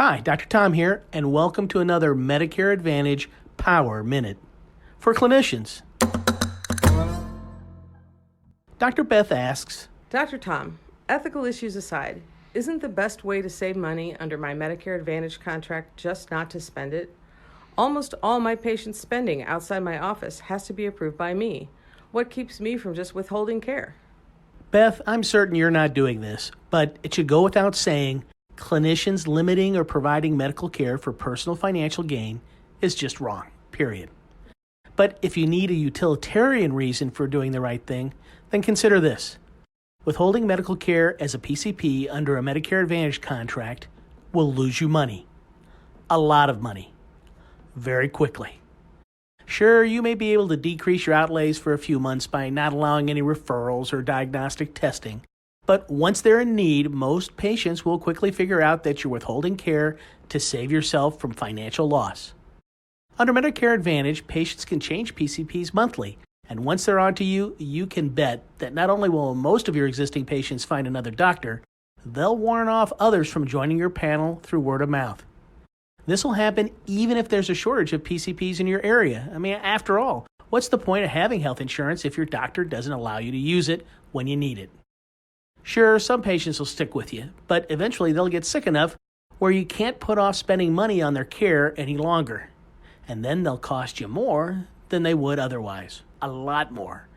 Hi, Dr. Tom here, and welcome to another Medicare Advantage Power Minute for clinicians. Dr. Beth asks, Dr. Tom, ethical issues aside, isn't the best way to save money under my Medicare Advantage contract just not to spend it? Almost all my patients' spending outside my office has to be approved by me. What keeps me from just withholding care? Beth, I'm certain you're not doing this, but it should go without saying clinicians limiting or providing medical care for personal financial gain is just wrong, period. But if you need a utilitarian reason for doing the right thing, then consider this. Withholding medical care as a PCP under a Medicare Advantage contract will lose you money. A lot of money. Very quickly. Sure, you may be able to decrease your outlays for a few months by not allowing any referrals or diagnostic testing, but once they're in need, most patients will quickly figure out that you're withholding care to save yourself from financial loss. Under Medicare Advantage, patients can change PCPs monthly, and once they're onto you, you can bet that not only will most of your existing patients find another doctor, they'll warn off others from joining your panel through word of mouth. This will happen even if there's a shortage of PCPs in your area. After all, what's the point of having health insurance if your doctor doesn't allow you to use it when you need it? Sure, some patients will stick with you, but eventually they'll get sick enough where you can't put off spending money on their care any longer. And then they'll cost you more than they would otherwise. A lot more.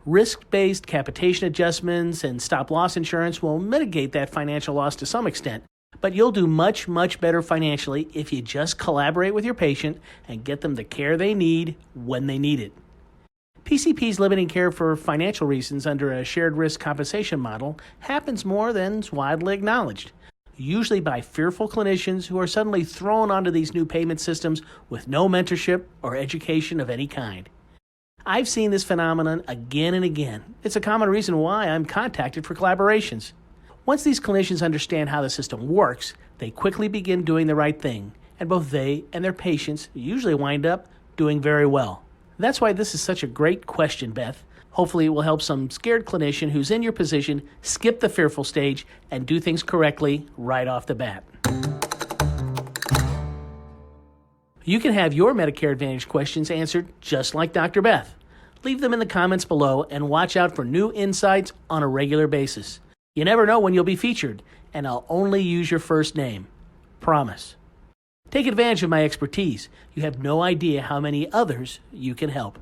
Risk-based capitation adjustments and stop-loss insurance will mitigate that financial loss to some extent, but you'll do much, much better financially if you just collaborate with your patient and get them the care they need when they need it. PCPs limiting care for financial reasons under a shared risk compensation model happens more than is widely acknowledged, usually by fearful clinicians who are suddenly thrown onto these new payment systems with no mentorship or education of any kind. I've seen this phenomenon again and again. It's a common reason why I'm contacted for collaborations. Once these clinicians understand how the system works, they quickly begin doing the right thing, and both they and their patients usually wind up doing very well. That's why this is such a great question, Beth. Hopefully it will help some scared clinician who's in your position skip the fearful stage and do things correctly right off the bat. You can have your Medicare Advantage questions answered just like Dr. Beth. Leave them in the comments below and watch out for new insights on a regular basis. You never know when you'll be featured, and I'll only use your first name. Promise. Take advantage of my expertise. You have no idea how many others you can help.